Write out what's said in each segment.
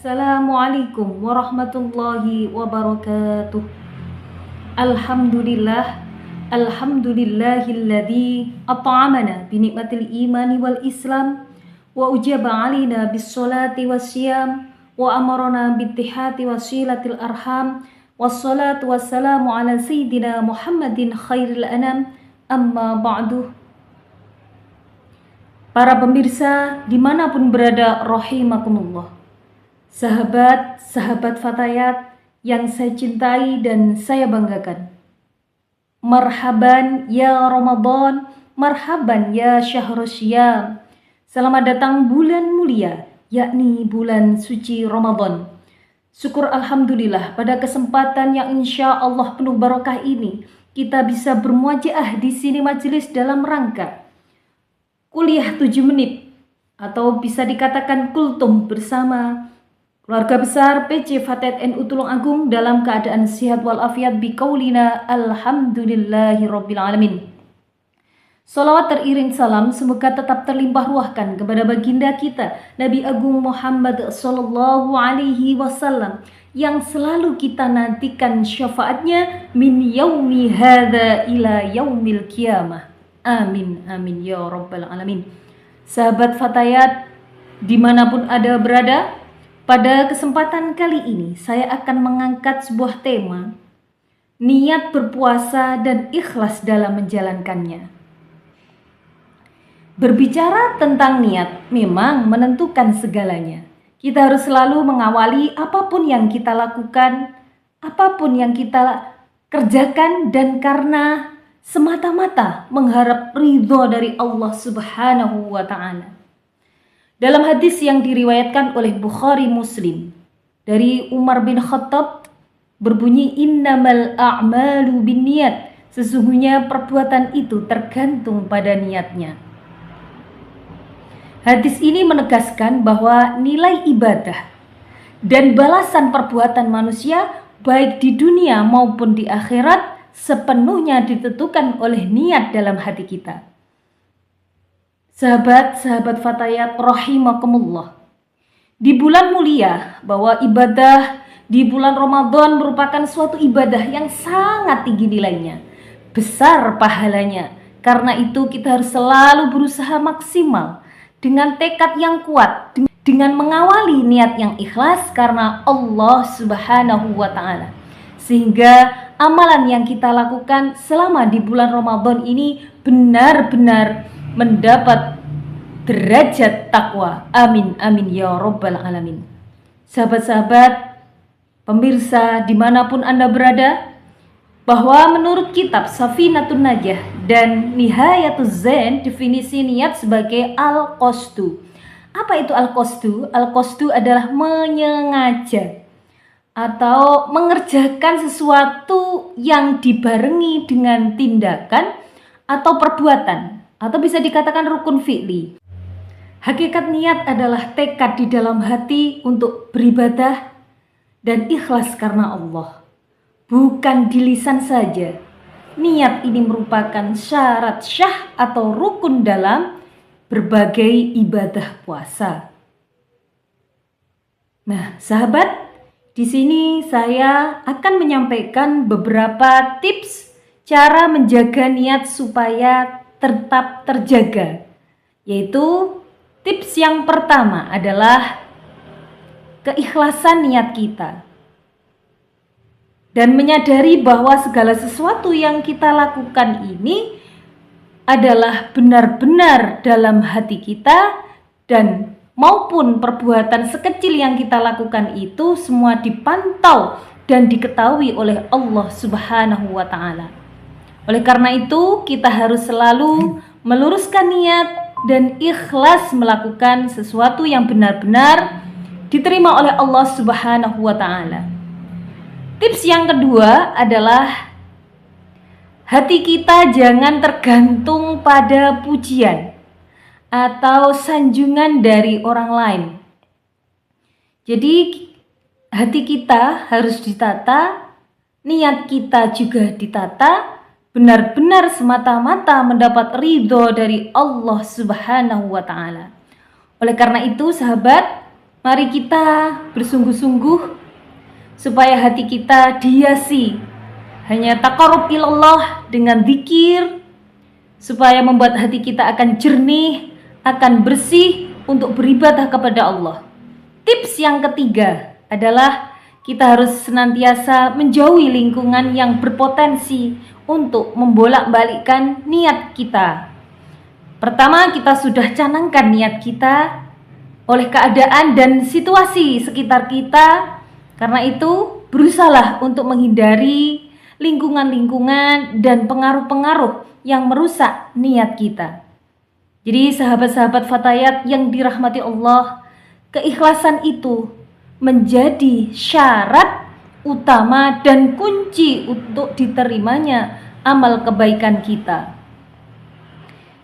Assalamualaikum warahmatullahi wabarakatuh. Alhamdulillah, alhamdulillahilladzi at'amana binikmatil imani wal islam wa ujaba alina bis salati was siyam wa amarna bittihati wasilatil arham wassalatu wassalamu ala sayyidina Muhammadin khairil anam, amma ba'du. Para pemirsa dimanapun berada, rahimakumullah. Sahabat-sahabat Fatayat yang saya cintai dan saya banggakan. Marhaban ya Ramadan, marhaban ya Syahrus Syiyam. Selamat datang bulan mulia, yakni bulan suci Ramadan. Syukur alhamdulillah pada kesempatan yang insya Allah penuh barakah ini kita bisa bermuajaah di sini majelis dalam rangka kuliah 7 menit atau bisa dikatakan kultum bersama keluarga besar PC Fatayat NU Tulungagung dalam keadaan sehat walafiat biqaulina alhamdulillahirabbil alamin. Salawat teriring salam semoga tetap terlimpah ruahkan kepada baginda kita Nabi Agung Muhammad sallallahu alaihi wasallam yang selalu kita nantikan syafaatnya min yaumi hadza ila yaumil qiyamah. Amin amin ya rabbal alamin. Sahabat Fatayat dimanapun Anda berada, pada kesempatan kali ini saya akan mengangkat sebuah tema, niat berpuasa dan ikhlas dalam menjalankannya. Berbicara tentang niat memang menentukan segalanya. Kita harus selalu mengawali apapun yang kita lakukan, apapun yang kita kerjakan, dan karena semata-mata mengharap ridho dari Allah Subhanahu wa ta'ala. Dalam hadis yang diriwayatkan oleh Bukhari Muslim dari Umar bin Khattab berbunyi innamal a'malu binniyat, sesungguhnya perbuatan itu tergantung pada niatnya. Hadis ini menegaskan bahwa nilai ibadah dan balasan perbuatan manusia baik di dunia maupun di akhirat sepenuhnya ditentukan oleh niat dalam hati kita. Sahabat-sahabat Fatayat rahimakumullah. Di bulan mulia bahwa ibadah di bulan Ramadan merupakan suatu ibadah yang sangat tinggi nilainya, besar pahalanya. Karena itu kita harus selalu berusaha maksimal dengan tekad yang kuat, dengan mengawali niat yang ikhlas karena Allah Subhanahu wa ta'ala. Sehingga amalan yang kita lakukan selama di bulan Ramadan ini benar-benar mendapat derajat takwa. Amin amin ya rabbal alamin. Sahabat-sahabat pemirsa dimanapun Anda berada, bahwa menurut kitab Safinatun Najah dan Nihayatuz Zain definisi niat sebagai al-qasdu. Apa itu al-qasdu? Al-qasdu adalah menyengaja atau mengerjakan sesuatu yang dibarengi dengan tindakan atau perbuatan, atau bisa dikatakan rukun fi'li. Hakikat niat adalah tekad di dalam hati untuk beribadah dan ikhlas karena Allah, bukan di lisan saja. Niat ini merupakan syarat syah atau rukun dalam berbagai ibadah puasa. Nah, sahabat, di sini saya akan menyampaikan beberapa tips cara menjaga niat supaya tetap terjaga. Yaitu tips yang pertama adalah keikhlasan niat kita. Dan menyadari bahwa segala sesuatu yang kita lakukan ini adalah benar-benar dalam hati kita, dan maupun perbuatan sekecil yang kita lakukan itu semua dipantau dan diketahui oleh Allah Subhanahu wa ta'ala. Oleh karena itu kita harus selalu meluruskan niat dan ikhlas melakukan sesuatu yang benar-benar diterima oleh Allah Subhanahu wa ta'ala. Tips yang kedua adalah hati kita jangan tergantung pada pujian atau sanjungan dari orang lain. Jadi hati kita harus ditata, niat kita juga ditata, benar-benar semata-mata mendapat ridho dari Allah Subhanahu wa ta'ala. Oleh karena itu sahabat, Mari kita bersungguh-sungguh supaya hati kita dihiasi hanya taqarrub ilallah dengan zikir, supaya membuat hati kita akan jernih, akan bersih untuk beribadah kepada Allah. Tips yang ketiga adalah kita harus senantiasa menjauhi lingkungan yang berpotensi untuk membolak-balikkan niat kita. Pertama, kita sudah canangkan niat kita oleh keadaan dan situasi sekitar kita. Karena itu, berusahalah untuk menghindari lingkungan-lingkungan dan pengaruh-pengaruh yang merusak niat kita. Jadi sahabat-sahabat Fatayat yang dirahmati Allah, keikhlasan itu menjadi syarat utama dan kunci untuk diterimanya amal kebaikan kita.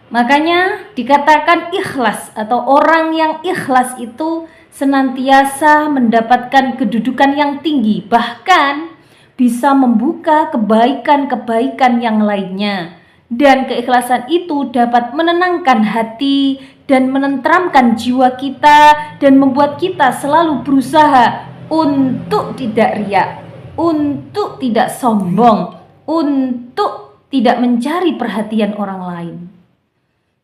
Makanya dikatakan ikhlas atau orang yang ikhlas itu senantiasa mendapatkan kedudukan yang tinggi, bahkan bisa membuka kebaikan-kebaikan yang lainnya. Dan keikhlasan itu dapat menenangkan hati dan menenteramkan jiwa kita dan membuat kita selalu berusaha untuk tidak riya, untuk tidak sombong, untuk tidak mencari perhatian orang lain,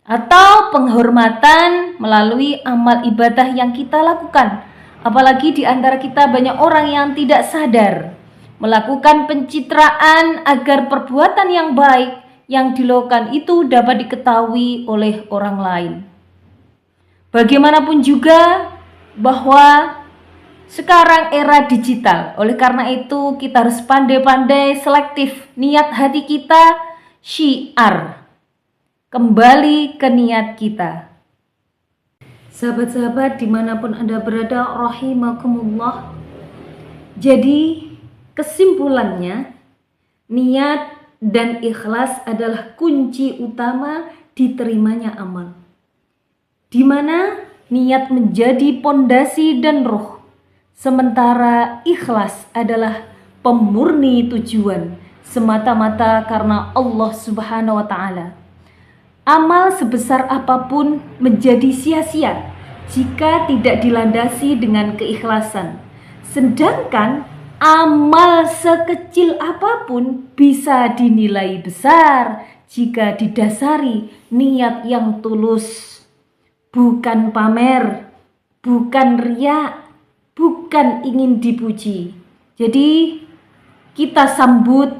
atau penghormatan melalui amal ibadah yang kita lakukan. Apalagi di antara kita banyak orang yang tidak sadar melakukan pencitraan agar perbuatan yang baik yang dilakukan itu dapat diketahui oleh orang lain. Bagaimanapun juga bahwa sekarang era digital, oleh karena itu kita harus pandai-pandai selektif niat hati kita, syiar. Kembali ke niat kita. Sahabat-sahabat dimanapun Anda berada, rahimakumullah. Jadi kesimpulannya, niat dan ikhlas adalah kunci utama diterimanya amal, di mana niat menjadi pondasi dan roh, sementara ikhlas adalah pemurni tujuan semata-mata karena Allah Subhanahu wa Ta'ala. Amal sebesar apapun menjadi sia-sia jika tidak dilandasi dengan keikhlasan. Sedangkan amal sekecil apapun bisa dinilai besar jika didasari niat yang tulus. Bukan pamer, bukan riya, bukan ingin dipuji. Jadi kita sambut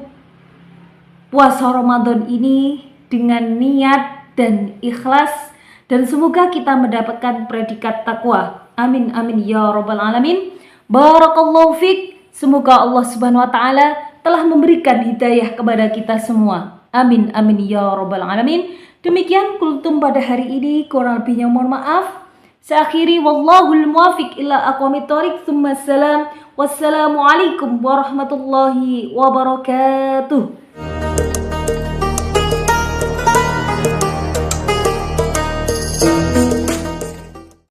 puasa Ramadan ini dengan niat dan ikhlas, dan semoga kita mendapatkan predikat takwa. Amin amin ya rabbal alamin. Barakallahu fiik. Semoga Allah Subhanahu wa Ta'ala telah memberikan hidayah kepada kita semua. Amin amin ya rabbal alamin. Demikian kultum pada hari ini, kurang lebihnya mohon maaf. Saya akhiri, wallahul muwafiq ila aqwamit thoriq. Wassalamualaikum warahmatullahi wabarakatuh.